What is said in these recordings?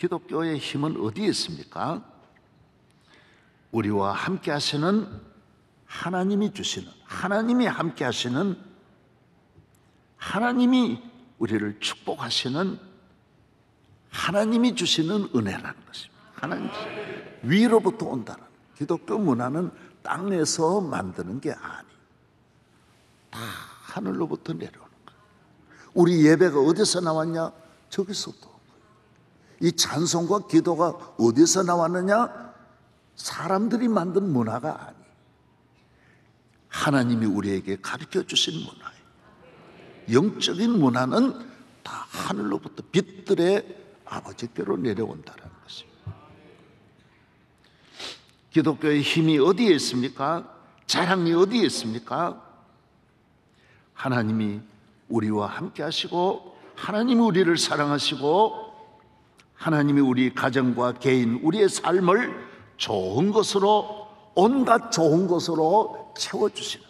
기독교의 힘은 어디에 있습니까? 우리와 함께 하시는 하나님이 주시는, 하나님이 함께 하시는, 하나님이 우리를 축복하시는, 하나님이 주시는 은혜라는 것입니다. 하나님 위로부터 온다는. 기독교 문화는 땅에서 만드는 게 아니, 다 하늘로부터 내려오는 거예요. 우리 예배가 어디서 나왔냐? 저기서부터. 이 찬송과 기도가 어디서 나왔느냐? 사람들이 만든 문화가 아니, 하나님이 우리에게 가르쳐 주신 문화예요. 영적인 문화는 다 하늘로부터 빛들의 아버지께로 내려온다는 것입니다. 기독교의 힘이 어디에 있습니까? 자랑이 어디에 있습니까? 하나님이 우리와 함께 하시고, 하나님이 우리를 사랑하시고, 하나님이 우리 가정과 개인, 우리의 삶을 좋은 것으로, 온갖 좋은 것으로 채워주시는,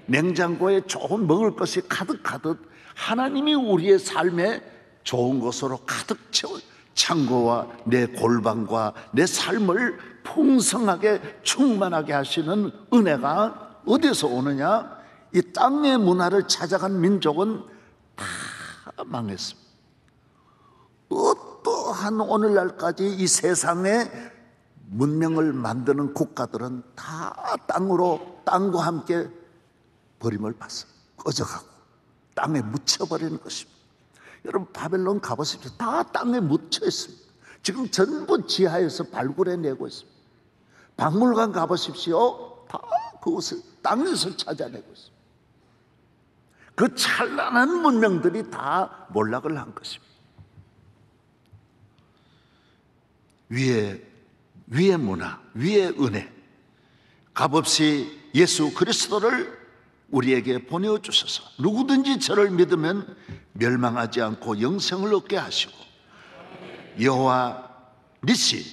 냉장고에 좋은 먹을 것이 가득하듯 하나님이 우리의 삶에 좋은 것으로 가득 채워, 창고와 내 골방과 내 삶을 풍성하게 충만하게 하시는 은혜가 어디서 오느냐? 이 땅의 문화를 찾아간 민족은 다 망했습니다. 어떠한 오늘날까지 이 세상에 문명을 만드는 국가들은 다 땅과 함께 버림을 받습니다. 꺼져가고 땅에 묻혀버리는 것입니다. 여러분, 바벨론 가보십시오. 다 땅에 묻혀 있습니다. 지금 전부 지하에서 발굴해내고 있습니다. 박물관 가보십시오. 다 그것을 땅에서 찾아내고 있습니다. 그 찬란한 문명들이 다 몰락을 한 것입니다. 위의 문화, 위의 은혜, 값없이 예수 그리스도를 우리에게 보내주셔서 누구든지 저를 믿으면 멸망하지 않고 영생을 얻게 하시고, 여호와 니시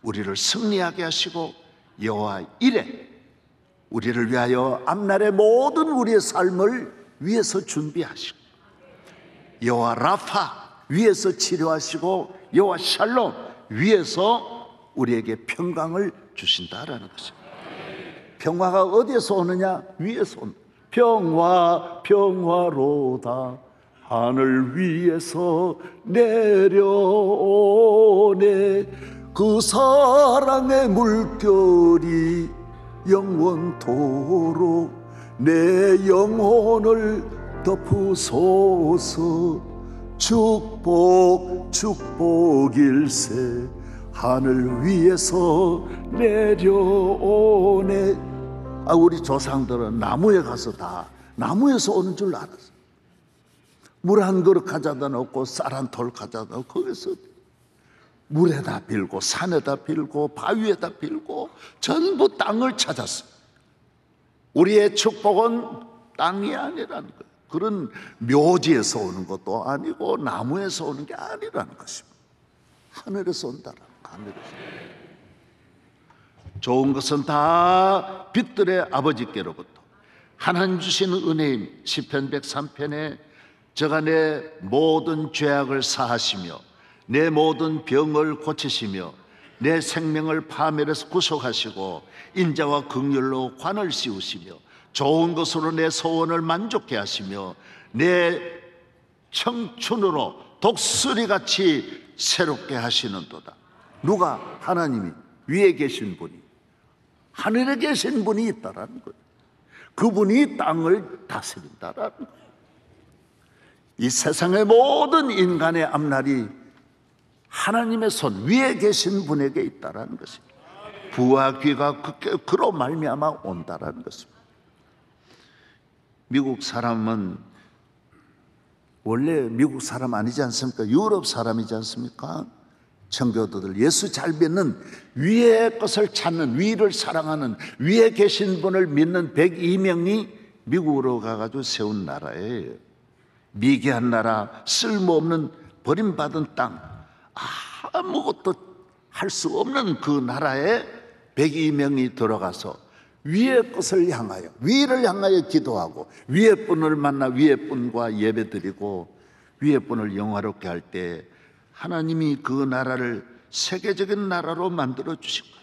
우리를 승리하게 하시고, 여호와 이레 우리를 위하여 앞날의 모든 우리의 삶을 위에서 준비하시고, 여호와 라파 위에서 치료하시고, 여호와 샬롬 위에서 우리에게 평강을 주신다라는 것입니다. 평화가 어디에서 오느냐? 위에서 온다. 평화로다 하늘 위에서 내려오네. 그 사랑의 물결이 영원토록 내 영혼을 덮으소서. 축복일세 하늘 위에서 내려오네. 우리 조상들은 나무에 가서 다 나무에서 오는 줄 알았어요. 물 한 그릇 가져다 놓고 쌀 한 톨 가져다 놓고 거기서 물에다 빌고 산에다 빌고 바위에다 빌고 전부 땅을 찾았어요. 우리의 축복은 땅이 아니라는 거예요. 그런 묘지에서 오는 것도 아니고 나무에서 오는 게 아니라는 것입니다. 하늘에서 온다라는 거, 하늘에서. 좋은 것은 다 빛들의 아버지께로부터 하나님 주시는 은혜임. 시편 103편에 저가 내 모든 죄악을 사하시며 내 모든 병을 고치시며 내 생명을 파멸해서 구속하시고 인자와 긍휼로 관을 씌우시며 좋은 것으로 내 소원을 만족케 하시며 내 청춘으로 독수리같이 새롭게 하시는도다. 누가? 하나님이. 위에 계신 분이, 하늘에 계신 분이 있다라는 거예요. 그분이 땅을 다스린다라는 거예요. 이 세상의 모든 인간의 앞날이 하나님의 손 위에 계신 분에게 있다라는 것입니다. 부와 귀가 그로 말미암아 온다라는 것입니다. 미국 사람은 원래 미국 사람 아니지 않습니까? 유럽 사람이지 않습니까? 청교도들, 예수 잘 믿는, 위의 것을 찾는, 위를 사랑하는, 위에 계신 분을 믿는 102명이 미국으로 가가지고 세운 나라예요. 미개한 나라, 쓸모없는 버림받은 땅, 아무것도 할 수 없는 그 나라에 102명이 들어가서 위의 것을 향하여, 위를 향하여 기도하고, 위의 분을 만나 위의 분과 예배드리고 위의 분을 영화롭게 할 때 하나님이 그 나라를 세계적인 나라로 만들어 주신 거예요.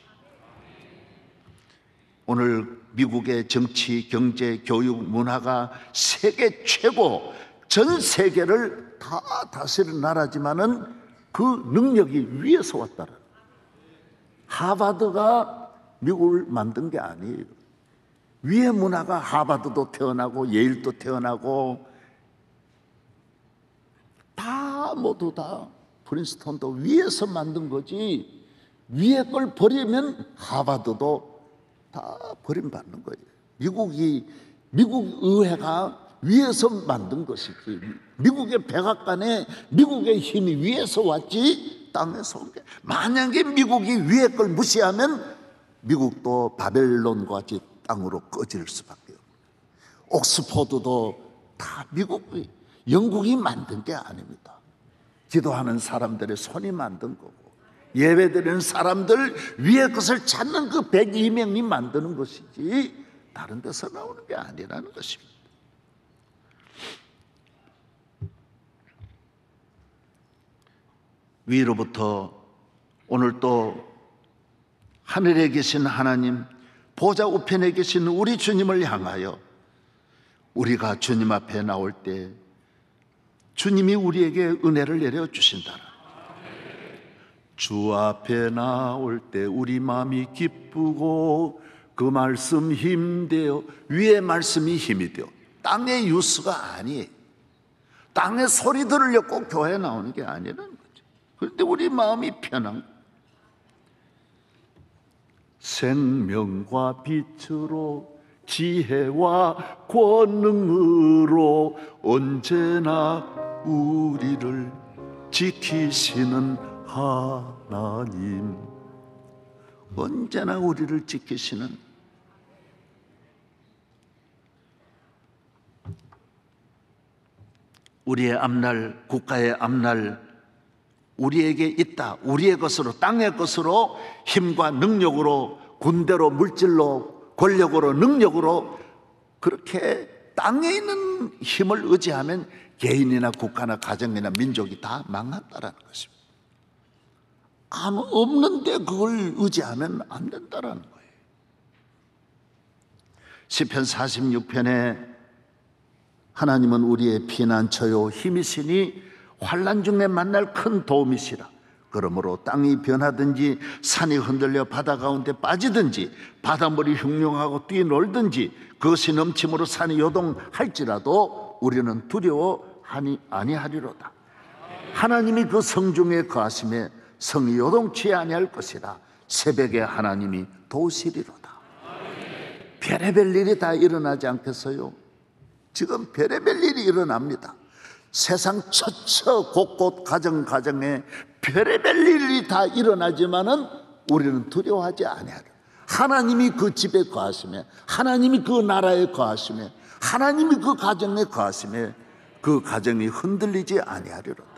오늘 미국의 정치, 경제, 교육, 문화가 세계 최고, 전 세계를 다 다스리는 나라지만은 그 능력이 위에서 왔다는. 하버드가 미국을 만든 게 아니에요. 위의 문화가 하버드도 태어나고 예일도 태어나고 다 모두 다 프린스턴도 위에서 만든 거지, 위에 걸 버리면 하버드도 다 버림받는 거예요. 미국 의회가 위에서 만든 것이지, 미국의 백악관에 미국의 힘이 위에서 왔지 땅에서 온 게. 만약에 미국이 위에 걸 무시하면 미국도 바벨론과 같이 땅으로 꺼질 수밖에 없어요. 옥스퍼드도 다 영국이 만든 게 아닙니다. 기도하는 사람들의 손이 만든 거고, 예배드리는 사람들 위의 것을 찾는 그 102명이 만드는 것이지 다른 데서 나오는 게 아니라는 것입니다. 위로부터 오늘 또 하늘에 계신 하나님, 보좌 우편에 계신 우리 주님을 향하여 우리가 주님 앞에 나올 때 주님이 우리에게 은혜를 내려주신다라. 주 앞에 나올 때 우리 마음이 기쁘고 그 말씀 힘되어, 위의 말씀이 힘이 되어, 땅의 유수가 아니에요. 땅의 소리 들으려고 꼭 교회에 나오는 게 아니라는 거죠. 그런데 우리 마음이 편한 거예요. 생명과 빛으로 지혜와 권능으로 언제나 우리를 지키시는 하나님, 언제나 우리를 지키시는. 우리의 앞날, 국가의 앞날 우리에게 있다. 우리의 것으로, 땅의 것으로, 힘과 능력으로, 군대로, 물질로, 권력으로, 능력으로, 그렇게 땅에 있는 힘을 의지하면 개인이나 국가나 가정이나 민족이 다 망한다라는 것입니다. 아무 없는데 그걸 의지하면 안 된다라는 거예요. 시편 46편에 하나님은 우리의 피난처요 힘이시니 환난 중에 만날 큰 도움이시라. 그러므로 땅이 변하든지 산이 흔들려 바다 가운데 빠지든지 바닷물이 흉흉하고 뛰놀든지 그것이 넘침으로 산이 요동할지라도 우리는 두려워하니 아니하리로다. 하나님이 그 성중에 거하심에 성이 요동치 아니할 것이라. 새벽에 하나님이 도우시리로다. 별의별 일이 다 일어나지 않겠어요? 지금 별의별 일이 일어납니다. 세상 처처 곳곳 가정가정에 별의별 일이 다 일어나지만은 우리는 두려워하지 아니하리라. 하나님이 그 집에 거하시며, 하나님이 그 나라에 거하시며, 하나님이 그 가정에 거하시며 그 가정이 흔들리지 아니하리로다.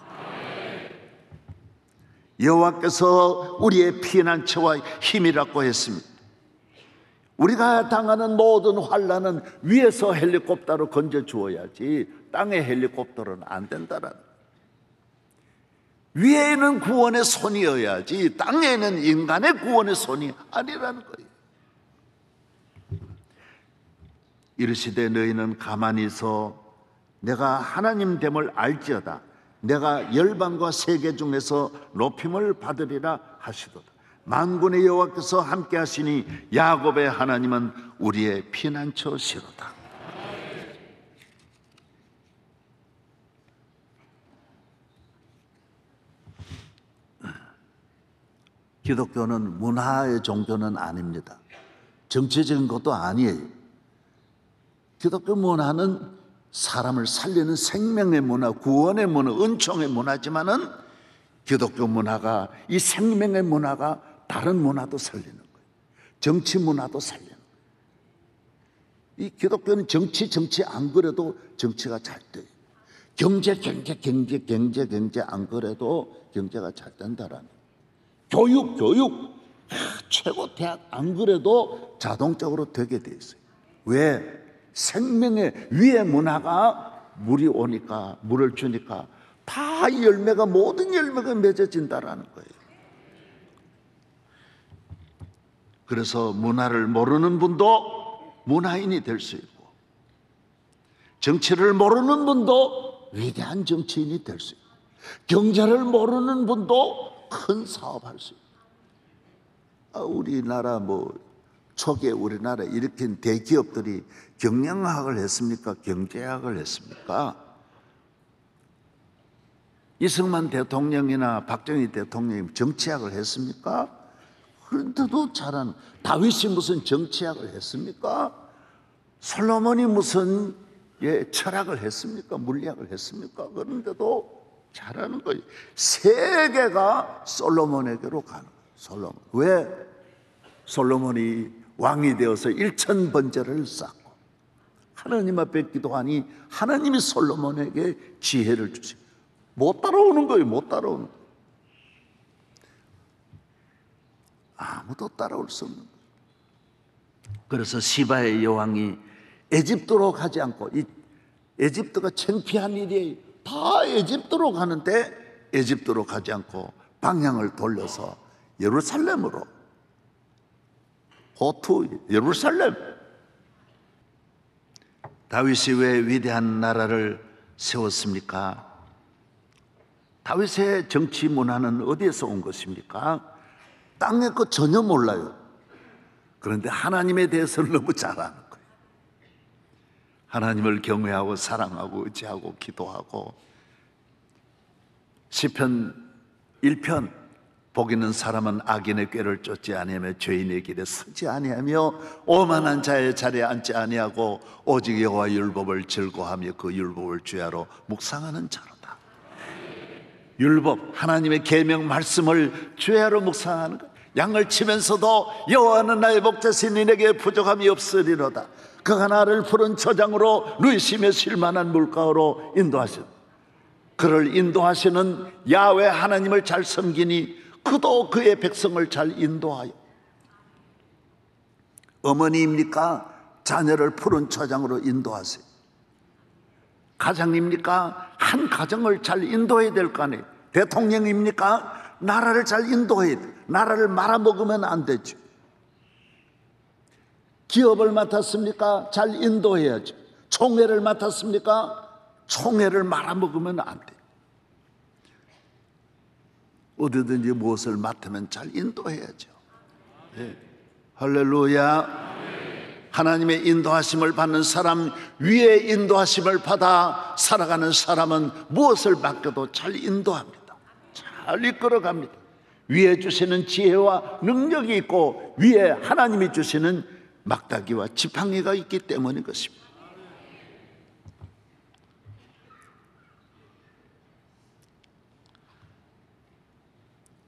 여호와께서 우리의 피난처와 힘이라고 했습니다. 우리가 당하는 모든 환난은 위에서 헬리콥터로 건져 주어야지 땅의 헬리콥터로는 안 된다라는. 위에는 구원의 손이어야지 땅에는 인간의 구원의 손이 아니라는 거예요. 이르시되 너희는 가만히 있어 내가 하나님 됨을 알지어다. 내가 열방과 세계 중에서 높임을 받으리라 하시도다. 만군의 여호와께서 함께 하시니 야곱의 하나님은 우리의 피난처시로다. 기독교는 문화의 종교는 아닙니다. 정치적인 것도 아니에요. 기독교 문화는 사람을 살리는 생명의 문화, 구원의 문화, 은총의 문화지만은 기독교 문화가, 이 생명의 문화가 다른 문화도 살리는 거예요. 정치 문화도 살리는 거예요. 이 기독교는 정치 안 그래도 정치가 잘 돼요. 경제 안 그래도 경제가 잘 된다라는 거예요. 교육 최고 대학 안 그래도 자동적으로 되게 돼 있어요. 왜? 생명의 위의 문화가 물이 오니까, 물을 주니까 다 모든 열매가 맺어진다라는 거예요. 그래서 문화를 모르는 분도 문화인이 될 수 있고, 정치를 모르는 분도 위대한 정치인이 될 수 있고, 경제를 모르는 분도 큰 사업할 수 있고. 우리나라 초기에 우리나라 일으킨 대기업들이 경영학을 했습니까? 경제학을 했습니까? 이승만 대통령이나 박정희 대통령이 정치학을 했습니까? 그런데도 잘하는. 다윗이 무슨 정치학을 했습니까? 솔로몬이 무슨 철학을 했습니까? 물리학을 했습니까? 그런데도 잘하는 거예요. 세계가 솔로몬에게로 가는 거예요. 솔로몬. 왜? 솔로몬이 왕이 되어서 1000번제를 쌓고 하나님 앞에 기도하니 하나님이 솔로몬에게 지혜를 주시고, 못 따라오는 거예요. 못 따라오는 거예요. 아무도 따라올 수 없는 거예요. 그래서 시바의 여왕이 에집트로 가지 않고, 에집트가 창피한 일이에요. 다 에집트로 가는데 에집트로 가지 않고 방향을 돌려서 예루살렘으로, 호투 예루살렘. 다윗이 왜 위대한 나라를 세웠습니까? 다윗의 정치 문화는 어디에서 온 것입니까? 땅의 것 전혀 몰라요. 그런데 하나님에 대해서는 너무 잘 아는 거예요. 하나님을 경외하고 사랑하고 의지하고 기도하고. 시편 1편, 복 있는 사람은 악인의 꾀를 쫓지 아니하며 죄인의 길에 서지 아니하며 오만한 자의 자리에 앉지 아니하고 오직 여호와 율법을 즐거워하며 그 율법을 주야로 묵상하는 자로다. 율법, 하나님의 계명 말씀을 주야로 묵상하는 것. 양을 치면서도 여호와는 나의 목자시니 내게 부족함이 없으리로다. 그가 나를 푸른 초장으로 누이시며 쉴만한 물가로 인도하시는, 그를 인도하시는 야훼 하나님을 잘 섬기니 그도 그의 백성을 잘 인도하여. 어머니입니까? 자녀를 푸른 초장으로 인도하세요. 가장입니까? 한 가정을 잘 인도해야 될 거 아니에요. 대통령입니까? 나라를 잘 인도해야 돼. 나라를 말아먹으면 안 되죠. 기업을 맡았습니까? 잘 인도해야죠. 총회를 맡았습니까? 총회를 말아먹으면 안 돼. 어디든지 무엇을 맡으면 잘 인도해야죠. 네. 할렐루야. 하나님의 인도하심을 받는 사람, 위의 인도하심을 받아 살아가는 사람은 무엇을 맡겨도 잘 인도합니다. 잘 이끌어갑니다. 위에 주시는 지혜와 능력이 있고 위에 하나님이 주시는 막다기와 지팡이가 있기 때문인 것입니다.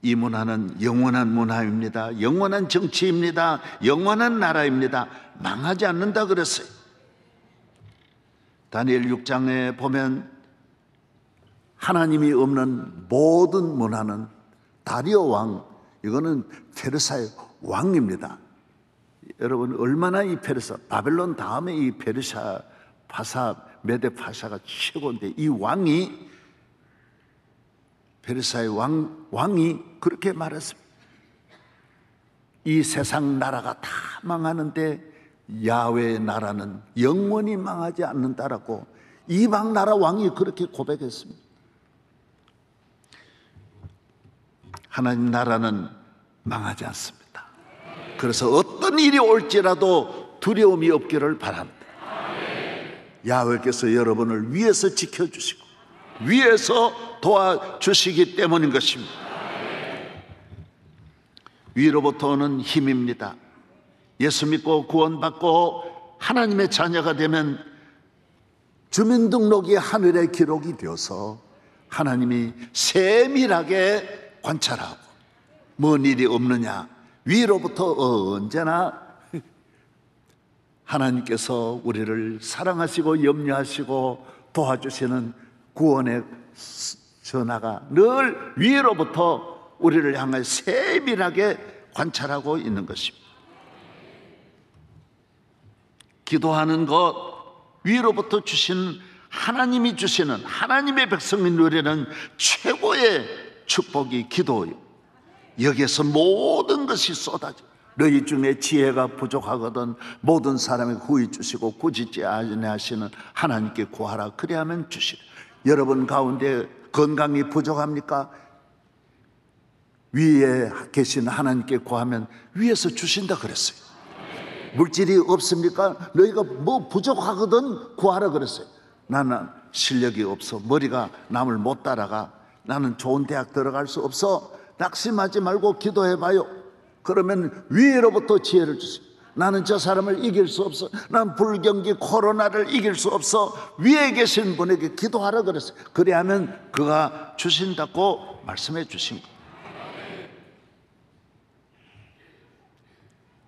이 문화는 영원한 문화입니다. 영원한 정치입니다. 영원한 나라입니다. 망하지 않는다 그랬어요. 다니엘 6장에 보면 하나님이 없는 모든 문화는 다리오 왕, 이거는 페르시아의 왕입니다. 여러분, 얼마나 이 페르시아, 바벨론 다음에 이 페르시아 파사, 메데 파사가 최고인데, 이 왕이, 페르시아의 왕이 그렇게 말했습니다. 이 세상 나라가 다 망하는데 야훼의 나라는 영원히 망하지 않는다라고 이방 나라 왕이 그렇게 고백했습니다. 하나님 나라는 망하지 않습니다. 그래서 어떤 일이 올지라도 두려움이 없기를 바랍니다. 야훼께서 여러분을 위에서 지켜주시고 위에서 도와주시기 때문인 것입니다. 위로부터 오는 힘입니다. 예수 믿고 구원받고 하나님의 자녀가 되면 주민등록이 하늘에 기록이 되어서 하나님이 세밀하게 관찰하고 뭔 일이 없느냐, 위로부터 언제나 하나님께서 우리를 사랑하시고 염려하시고 도와주시는 구원의 전화가 늘 위로부터 우리를 향해 세밀하게 관찰하고 있는 것입니다. 기도하는 것, 위로부터 주신 하나님이 주시는, 하나님의 백성이 누리는 최고의 축복이 기도예요. 여기에서 모든 것이 쏟아져. 너희 중에 지혜가 부족하거든 모든 사람에게 후히 주시고 꾸짖지 아니하시는 하나님께 구하라. 그리하면 주시리라. 여러분 가운데 건강이 부족합니까? 위에 계신 하나님께 구하면 위에서 주신다 그랬어요. 물질이 없습니까? 너희가 뭐 부족하거든 구하라 그랬어요. 나는 실력이 없어, 머리가 남을 못 따라가, 나는 좋은 대학 들어갈 수 없어. 낙심하지 말고 기도해봐요. 그러면 위로부터 지혜를 주세요. 나는 저 사람을 이길 수 없어, 난 불경기 코로나를 이길 수 없어. 위에 계신 분에게 기도하라 그랬어요. 그래야면 그가 주신다고 말씀해 주신 거예요.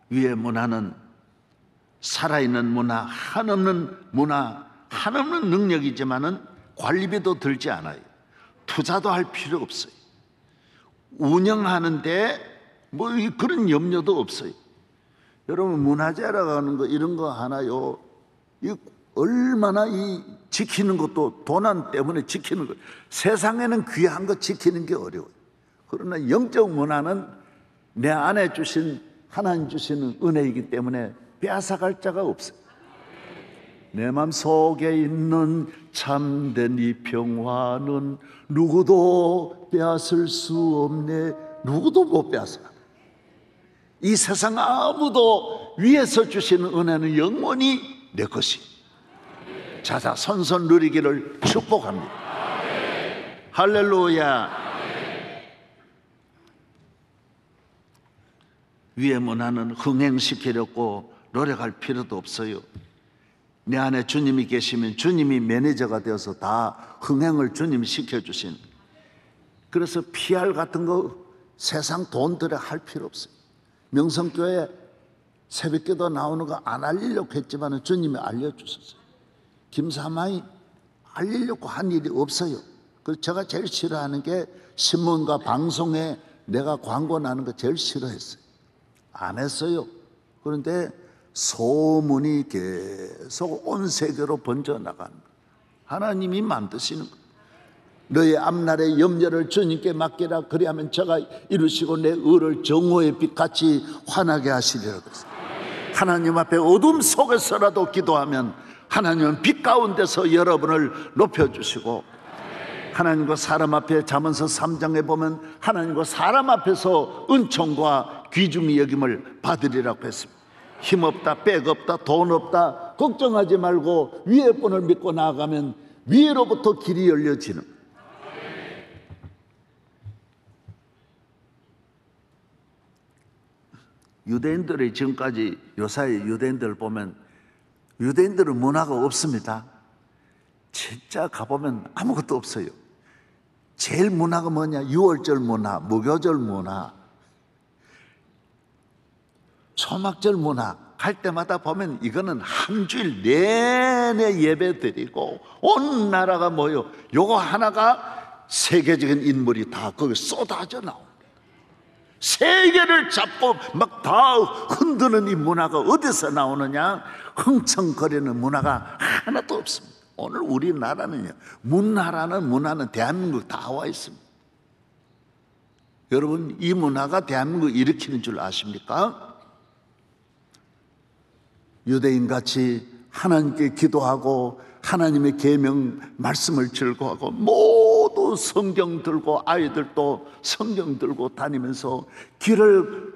위의 문화는 살아있는 문화, 한없는 문화, 한없는 능력이지만은 관리비도 들지 않아요. 투자도 할 필요 없어요. 운영하는데 뭐 그런 염려도 없어요. 여러분 문화재라고 하는 거 이런 거 하나요, 이 얼마나 이 지키는 것도 도난 때문에 지키는 거, 세상에는 귀한 거 지키는 게 어려워요. 그러나 영적 문화는 내 안에 주신 하나님 주시는 은혜이기 때문에 빼앗아갈 자가 없어요. 내 맘 속에 있는 참된 이 평화는 누구도 빼앗을 수 없네. 누구도 못 빼앗아. 이 세상 아무도 위에서 주시는 은혜는 영원히 내 것이. 자자 선선 누리기를 축복합니다. 할렐루야. 위의 문화는 흥행시키려고 노력할 필요도 없어요. 내 안에 주님이 계시면 주님이 매니저가 되어서 다 흥행을 주님이 시켜주신. 그래서 PR 같은 거 세상 돈 들여 할 필요 없어요. 명성교회 새벽기도 나오는 거 안 알리려고 했지만 주님이 알려주셨어요. 김사마이 알리려고 한 일이 없어요. 그래서 제가 제일 싫어하는 게 신문과 방송에 내가 광고 나는 거 제일 싫어했어요. 안 했어요. 그런데 소문이 계속 온 세계로 번져나가는 거예요. 하나님이 만드시는 거예요. 너의 앞날의 염려를 주님께 맡기라. 그리하면 저가 이루시고 내 의를 정오의 빛같이 환하게 하시리라 그랬어요. 하나님 앞에 어둠 속에서라도 기도하면 하나님은 빛 가운데서 여러분을 높여주시고, 하나님과 사람 앞에 잠언서 3장에 보면 하나님과 사람 앞에서 은총과 귀중히 여김을 받으리라고 했습니다. 힘없다, 백 없다, 돈 없다 걱정하지 말고 위의 분을 믿고 나아가면 위로부터 길이 열려지는. 유대인들이 지금까지 요사이 유대인들을 보면 유대인들은 문화가 없습니다. 진짜 가보면 아무것도 없어요. 제일 문화가 뭐냐? 유월절 문화, 무교절 문화, 초막절 문화. 갈 때마다 보면 이거는 한 주일 내내 예배 드리고 온 나라가 모여 요거 하나가 세계적인 인물이 다 거기 쏟아져 나옵니다. 세계를 잡고 막 다 흔드는 이 문화가 어디서 나오느냐? 흥청거리는 문화가 하나도 없습니다. 오늘 우리나라는요, 문화는 대한민국 다 와 있습니다. 여러분 이 문화가 대한민국을 일으키는 줄 아십니까? 유대인같이 하나님께 기도하고 하나님의 계명 말씀을 즐거워하고 모두 성경 들고, 아이들도 성경 들고 다니면서 길을,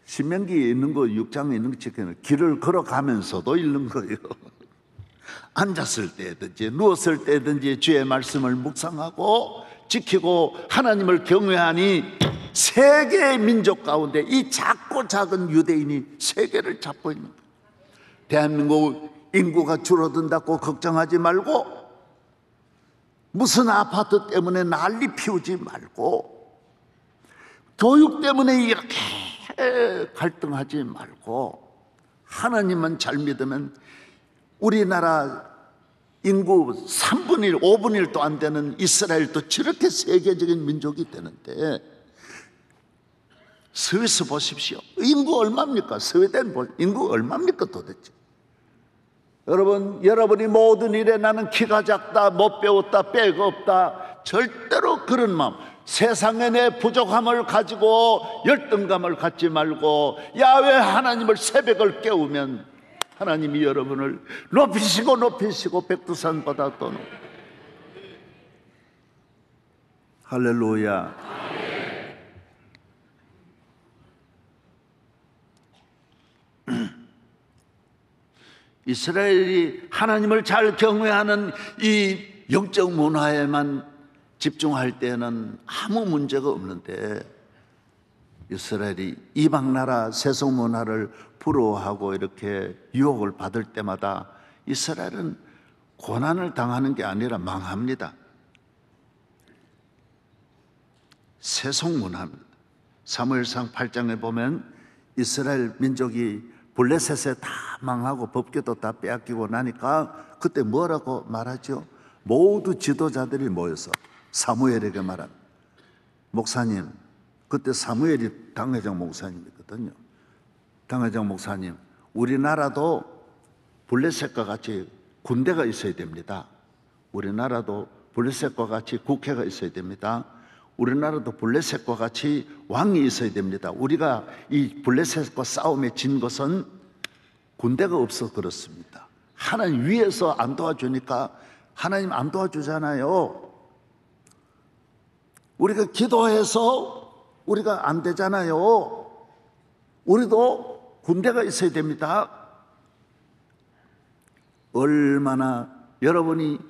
신명기에 있는 거 6장에 있는 거 지키는 길을 걸어가면서도 읽는 거예요. 앉았을 때든지 누웠을 때든지 주의 말씀을 묵상하고 지키고 하나님을 경외하니 세계의 민족 가운데 이 작고 작은 유대인이 세계를 잡고 있는 거예요. 대한민국 인구가 줄어든다고 걱정하지 말고, 무슨 아파트 때문에 난리 피우지 말고, 교육 때문에 이렇게 갈등하지 말고, 하나님만 잘 믿으면 우리나라 인구 3분의 1, 5분의 1도 안 되는 이스라엘도 저렇게 세계적인 민족이 되는데, 스위스 보십시오. 인구 얼마입니까? 스웨덴 인구 얼마입니까 도대체? 여러분, 여러분이 모든 일에 나는 키가 작다, 못 배웠다, 빼가 없다, 절대로 그런 마음, 세상에 내 부족함을 가지고 열등감을 갖지 말고 야훼 하나님을 새벽을 깨우면 하나님이 여러분을 높이시고 높이시고 백두산보다 더 높이. 할렐루야. 이스라엘이 하나님을 잘 경외하는 이 영적 문화에만 집중할 때는 아무 문제가 없는데, 이스라엘이 이방 나라 세속 문화를 부러워하고 이렇게 유혹을 받을 때마다 이스라엘은 고난을 당하는 게 아니라 망합니다. 세속 문화입니다. 사무엘상 8장에 보면 이스라엘 민족이 블레셋에 다 망하고 법궤도 다 빼앗기고 나니까 그때 뭐라고 말하죠? 모두 지도자들이 모여서 사무엘에게 말한, 목사님, 그때 사무엘이 당회장 목사님이거든요. 당회장 목사님, 우리나라도 블레셋과 같이 군대가 있어야 됩니다. 우리나라도 블레셋과 같이 국회가 있어야 됩니다. 우리나라도 블레셋과 같이 왕이 있어야 됩니다. 우리가 이 블레셋과 싸움에 진 것은 군대가 없어서 그렇습니다. 하나님 위에서 안 도와주니까 하나님 안 도와주잖아요. 우리가 기도해서 우리가 안 되잖아요. 우리도 군대가 있어야 됩니다. 얼마나 여러분이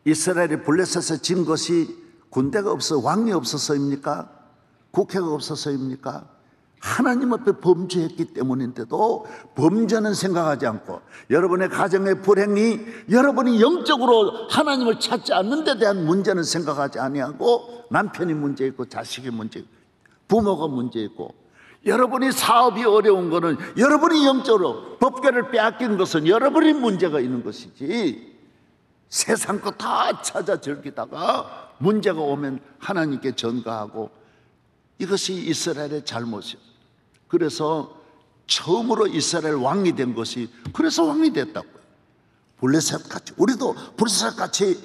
이스라엘이 블레셋에 진 것이 군대가 없어, 왕이 없어서입니까? 국회가 없어서입니까? 하나님 앞에 범죄했기 때문인데도 범죄는 생각하지 않고, 여러분의 가정의 불행이 여러분이 영적으로 하나님을 찾지 않는 데 대한 문제는 생각하지 아니하고, 남편이 문제 있고 자식이 문제 있고 부모가 문제 있고, 여러분이 사업이 어려운 것은 여러분이 영적으로 법궤를 빼앗긴 것은 여러분이 문제가 있는 것이지, 세상 거 다 찾아 즐기다가 문제가 오면 하나님께 전가하고, 이것이 이스라엘의 잘못이에요. 그래서 처음으로 이스라엘 왕이 된 것이, 그래서 왕이 됐다고요. 블레셋같이, 우리도 블레셋같이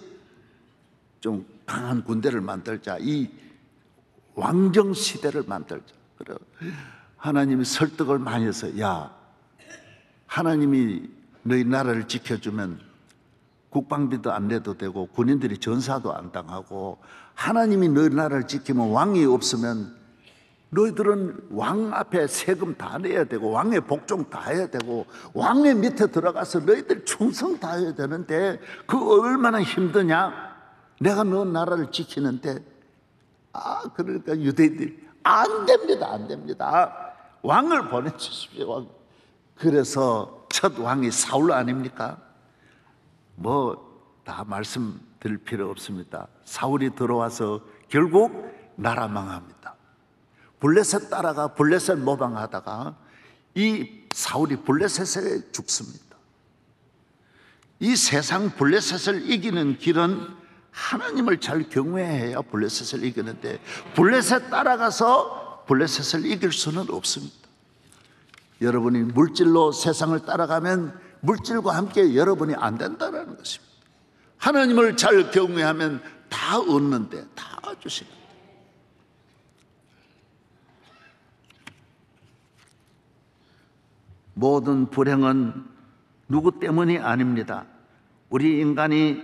좀 강한 군대를 만들자, 이 왕정 시대를 만들자. 그래, 하나님이 설득을 많이 해서, 야, 하나님이 너희 나라를 지켜주면 국방비도 안 내도 되고 군인들이 전사도 안 당하고, 하나님이 너희 나라를 지키면 왕이 없으면 너희들은 왕 앞에 세금 다 내야 되고 왕의 복종 다 해야 되고 왕의 밑에 들어가서 너희들 충성 다 해야 되는데 그 얼마나 힘드냐? 내가 너 나라를 지키는데. 그러니까 유대인들이 안 됩니다, 안 됩니다. 왕을 보내주십시오. 그래서 첫 왕이 사울 아닙니까? 뭐 다 말씀드릴 필요 없습니다. 사울이 들어와서 결국 나라 망합니다. 블레셋 따라가 블레셋 모방하다가 이 사울이 블레셋에 죽습니다. 이 세상 블레셋을 이기는 길은 하나님을 잘 경외해야 블레셋을 이기는데, 블레셋 따라가서 블레셋을 이길 수는 없습니다. 여러분이 물질로 세상을 따라가면 물질과 함께 여러분이 안 된다는 것입니다. 하나님을 잘 경외하면 다 얻는데, 다 주십니다. 모든 불행은 누구 때문이 아닙니다. 우리 인간이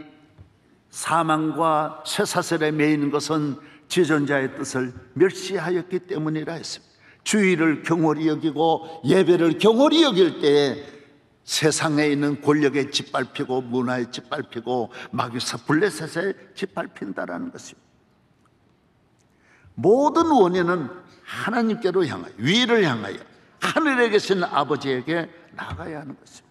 사망과 쇠사슬에 매이는 것은 지존자의 뜻을 멸시하였기 때문이라 했습니다. 주의를 경홀히 여기고 예배를 경홀히 여길 때에 세상에 있는 권력에 짓밟히고 문화에 짓밟히고 마귀사 블레셋에 짓밟힌다라는 것입니다. 모든 원인은 하나님께로 향하여, 위를 향하여 하늘에 계신 아버지에게 나가야 하는 것입니다.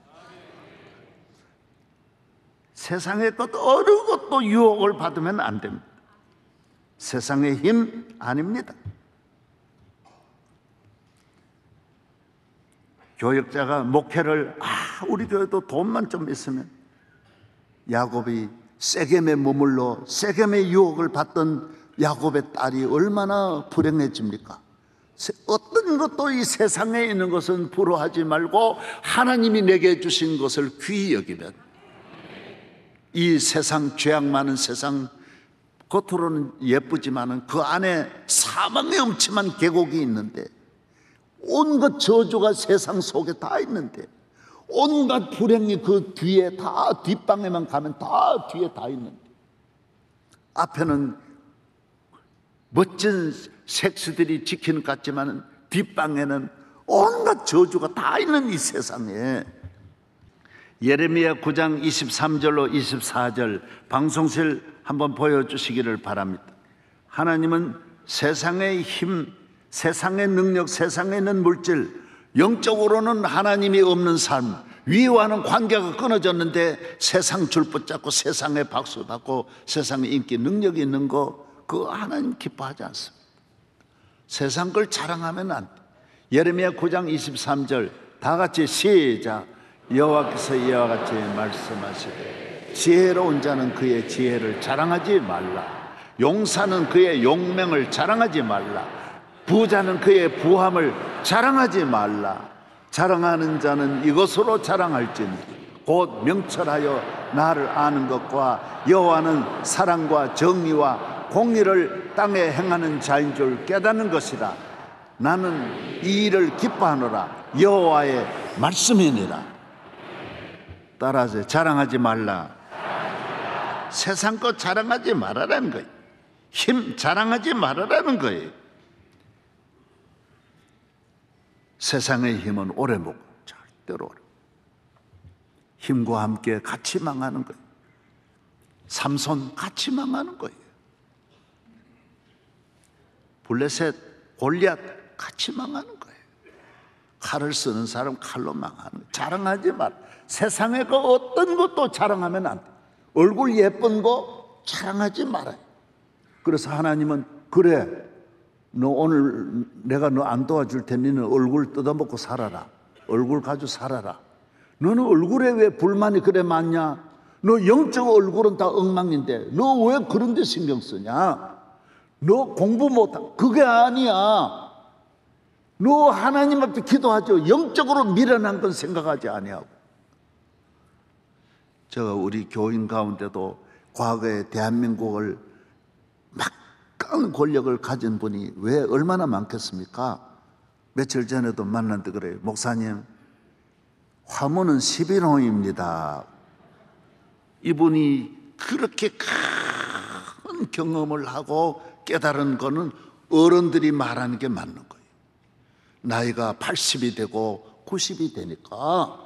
세상의 것 어느 것도 유혹을 받으면 안 됩니다. 세상의 힘 아닙니다. 교역자가 목회를, 우리 교회도 돈만 좀 있으면, 야곱이 세겜에 머물러 세겜의 유혹을 받던 야곱의 딸이 얼마나 불행해집니까? 어떤 것도 이 세상에 있는 것은 부러워하지 말고 하나님이 내게 주신 것을 귀히 여기면 이 세상, 죄악 많은 세상, 겉으로는 예쁘지만은 그 안에 사망의 엄침한 계곡이 있는데, 온갖 저주가 세상 속에 다 있는데, 온갖 불행이 그 뒤에 다, 뒷방에만 가면 다 뒤에 다 있는데, 앞에는 멋진 색스들이 지키는 것 같지만은 뒷방에는 온갖 저주가 다 있는 이 세상에, 예레미야 9장 23절로 24절 방송실 한번 보여주시기를 바랍니다. 하나님은 세상의 힘, 세상의 능력, 세상에 있는 물질, 영적으로는 하나님이 없는 삶, 위와는 관계가 끊어졌는데 세상 줄 붙잡고 세상에 박수 받고 세상에 인기, 능력이 있는 거, 그거 하나님 기뻐하지 않습니다. 세상 걸 자랑하면 안 돼. 예레미야 9장 23절 다 같이 시작. 여호와께서 이와 같이 말씀하시되 지혜로운 자는 그의 지혜를 자랑하지 말라. 용사는 그의 용맹을 자랑하지 말라. 부자는 그의 부함을 자랑하지 말라. 자랑하는 자는 이것으로 자랑할지니 곧 명철하여 나를 아는 것과 여호와는 사랑과 정의와 공의를 땅에 행하는 자인 줄 깨닫는 것이라. 나는 이 일을 기뻐하노라. 여호와의 말씀이니라. 따라하세요. 자랑하지 말라. 세상 것 자랑하지 말아라는 거예요. 힘 자랑하지 말아라는 거예요. 세상의 힘은 오래 못, 절대로 오래. 힘과 함께 같이 망하는 거예요. 삼손 같이 망하는 거예요. 블레셋, 골리앗 같이 망하는 거예요. 칼을 쓰는 사람 칼로 망하는 거예요. 자랑하지 말. 세상에 그 어떤 것도 자랑하면 안 돼. 얼굴 예쁜 거 자랑하지 말아요. 그래서 하나님은 그래, 너 오늘 내가 너 안 도와줄 테니 너는 얼굴 뜯어먹고 살아라. 얼굴 가지고 살아라. 너는 얼굴에 왜 불만이 그래 많냐? 너 영적 얼굴은 다 엉망인데 너 왜 그런 데 신경 쓰냐? 너 공부 못하, 그게 아니야. 너 하나님 앞에 기도하죠. 영적으로 미련한 건 생각하지 아니하고. 제가 우리 교인 가운데도 과거에 대한민국을 막강한 권력을 가진 분이 왜 얼마나 많겠습니까? 며칠 전에도 만났는데 그래요. 목사님, 화문은 11호입니다. 이분이 그렇게 큰 경험을 하고 깨달은 거는 어른들이 말하는 게 맞는 거예요. 나이가 80이 되고 90이 되니까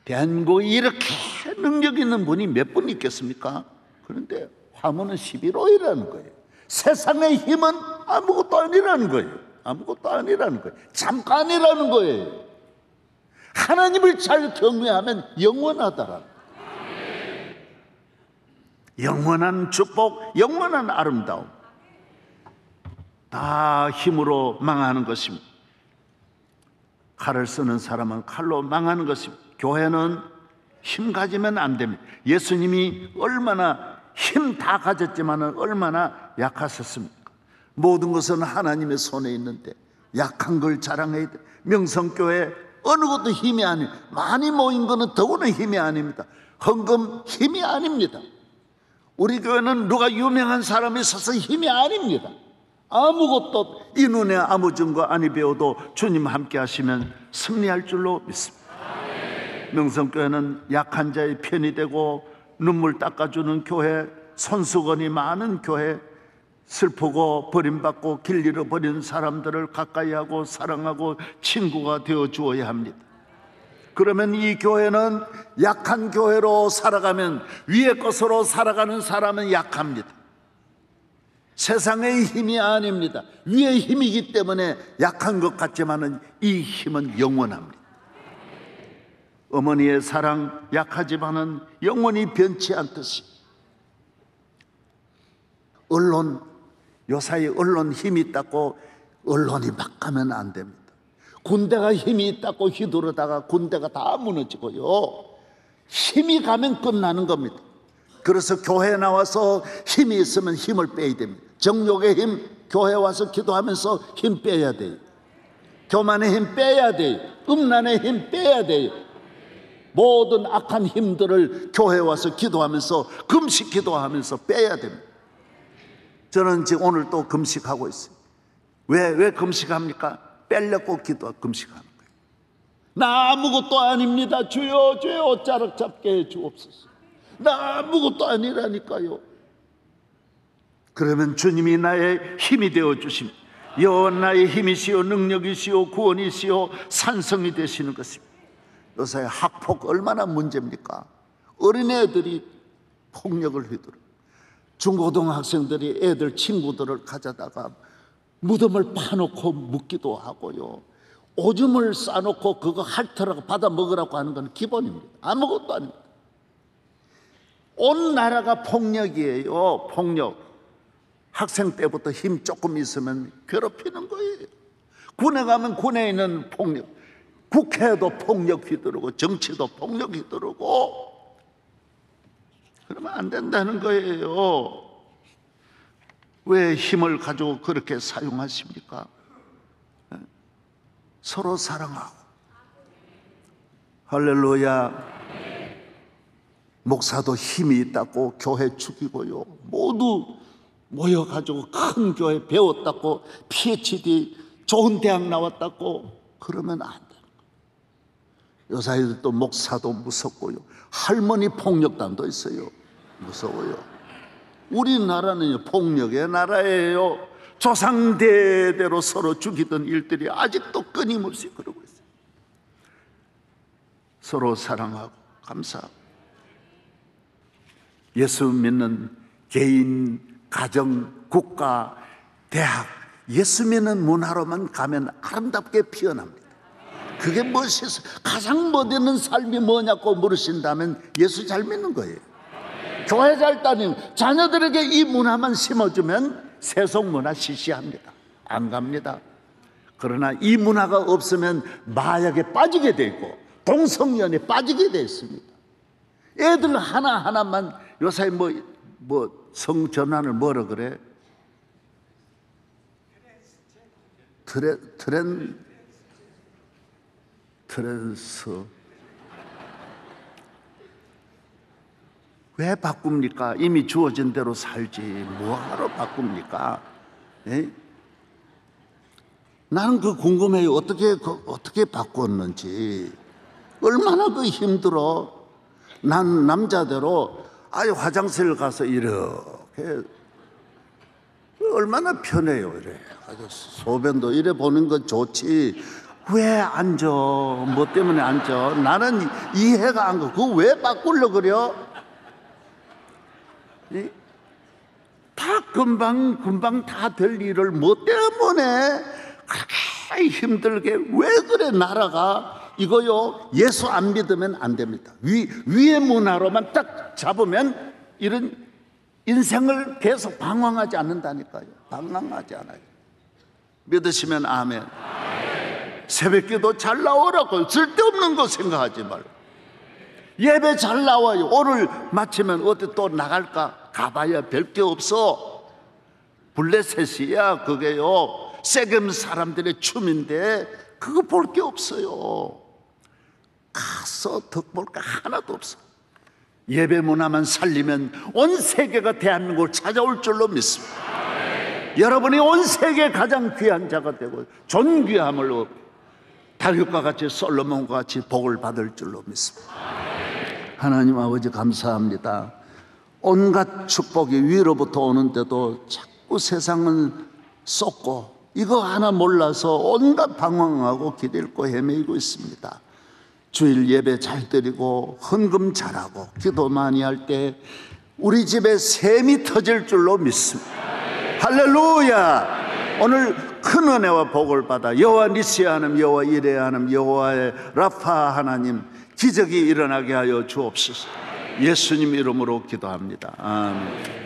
대한민국에 이렇게 능력 있는 분이 몇 분 있겠습니까? 그런데 화문은 11호이라는 거예요. 세상의 힘은 아무것도 아니라는 거예요. 아무것도 아니라는 거예요. 잠깐이라는 거예요. 하나님을 잘 경외하면 영원하다라는 거예요. 영원한 축복, 영원한 아름다움. 다 힘으로 망하는 것입니다. 칼을 쓰는 사람은 칼로 망하는 것입니다. 교회는 힘 가지면 안 됩니다. 예수님이 얼마나 힘 다 가졌지만 얼마나 약하셨습니까? 모든 것은 하나님의 손에 있는데 약한 걸 자랑해야 돼. 명성교회 어느 것도 힘이 아니에요. 많이 모인 거는 더구나 힘이 아닙니다. 헌금 힘이 아닙니다. 우리 교회는 누가 유명한 사람이 있어서 힘이 아닙니다. 아무것도 이 눈에 아무 증거 아니 배워도 주님 함께 하시면 승리할 줄로 믿습니다. 명성교회는 약한 자의 편이 되고 눈물 닦아주는 교회, 손수건이 많은 교회, 슬프고 버림받고 길 잃어버린 사람들을 가까이 하고 사랑하고 친구가 되어 주어야 합니다. 그러면 이 교회는 약한 교회로 살아가면 위의 것으로 살아가는 사람은 약합니다. 세상의 힘이 아닙니다. 위의 힘이기 때문에 약한 것 같지만은 이 힘은 영원합니다. 어머니의 사랑 약하지만은 영원히 변치 않듯이 언론, 요사이 언론 힘이 있다고 언론이 막 가면 안 됩니다. 군대가 힘이 있다고 휘두르다가 군대가 다 무너지고요. 힘이 가면 끝나는 겁니다. 그래서 교회에 나와서 힘이 있으면 힘을 빼야 됩니다. 정욕의 힘, 교회 와서 기도하면서 힘 빼야 돼요. 교만의 힘 빼야 돼요. 음란의 힘 빼야 돼요. 모든 악한 힘들을 교회에 와서 기도하면서 금식 기도하면서 빼야 됩니다. 저는 지금 오늘 또 금식하고 있어요. 왜 금식합니까? 빼려고 금식하는 거예요. 나 아무것도 아닙니다. 주여 주여 자락 잡게 해 주옵소서. 나 아무것도 아니라니까요. 그러면 주님이 나의 힘이 되어 주십니다. 여호와 나의 힘이시요 능력이시요 구원이시요 산성이 되시는 것입니다. 요새 학폭 얼마나 문제입니까? 어린애들이 폭력을 휘두르고 중고등학생들이 애들 친구들을 가져다가 무덤을 파놓고 묻기도 하고요. 오줌을 싸놓고 그거 핥으라고 받아 먹으라고 하는 건 기본입니다. 아무것도 아닙니다. 온 나라가 폭력이에요. 폭력. 학생 때부터 힘 조금 있으면 괴롭히는 거예요. 군에 가면 군에 있는 폭력, 국회도 폭력 휘두르고 정치도 폭력 휘두르고 그러면 안 된다는 거예요. 왜 힘을 가지고 그렇게 사용하십니까? 서로 사랑하고. 할렐루야. 목사도 힘이 있다고 교회 죽이고요. 모두 모여가지고 큰 교회 배웠다고 PhD 좋은 대학 나왔다고 그러면 안 돼요. 요사이들도 목사도 무섭고요. 할머니 폭력단도 있어요. 무서워요. 우리나라는 폭력의 나라예요. 조상대대로 서로 죽이던 일들이 아직도 끊임없이 그러고 있어요. 서로 사랑하고 감사하고. 예수 믿는 개인, 가정, 국가, 대학, 예수 믿는 문화로만 가면 아름답게 피어납니다. 그게 무엇이었어요? 가장 멋있는 삶이 뭐냐고 물으신다면 예수 잘 믿는 거예요. 교회 잘 다니는 자녀들에게 이 문화만 심어주면 세속 문화 시시합니다. 안 갑니다. 그러나 이 문화가 없으면 마약에 빠지게 돼 있고 동성연에 빠지게 돼 있습니다. 애들 하나하나만 요새 성전환을 뭐라 그래? 트랜스 왜 바꿉니까? 이미 주어진 대로 살지 뭐하러 바꿉니까? 에? 나는 그 궁금해요. 어떻게 바꿨는지. 얼마나 그 힘들어. 난 남자대로 화장실 가서 이렇게 얼마나 편해요. 이래 소변도 이래 보는 건 좋지. 왜 앉아? 뭐 때문에 앉아? 나는 이해가 안 가. 그거 왜 바꾸려 그래요? 다 금방 다 될 일을 뭐 때문에 그렇게 힘들게 왜 그래? 나라가 이거요, 예수 안 믿으면 안 됩니다. 위의 문화로만 딱 잡으면 이런 인생을 계속 방황하지 않는다니까요. 방황하지 않아요. 믿으시면 아멘. 새벽기도 잘 나오라고. 쓸데없는 거 생각하지 말고. 예배 잘 나와요. 오늘 마치면 어디 또 나갈까? 가봐야 별 게 없어. 블레셋이야 그게요. 세겜 사람들의 춤인데 그거 볼 게 없어요. 가서 덕볼 게 하나도 없어. 예배 문화만 살리면 온 세계가 대한민국을 찾아올 줄로 믿습니다. 여러분이 온 세계에 가장 귀한 자가 되고 존귀함을 얻고 다윗과 같이 솔로몬과 같이 복을 받을 줄로 믿습니다. 하나님 아버지 감사합니다. 온갖 축복이 위로부터 오는데도 자꾸 세상은 쏟고 이거 하나 몰라서 온갖 방황하고 길 잃고 헤매이고 있습니다. 주일 예배 잘 드리고 헌금 잘하고 기도 많이 할 때 우리 집에 샘이 터질 줄로 믿습니다. 할렐루야. 오늘 큰 은혜와 복을 받아 여호와 니시 하나님, 여호와 이레 하나님, 여호와의 라파 하나님 기적이 일어나게 하여 주옵소서. 예수님 이름으로 기도합니다. 아멘.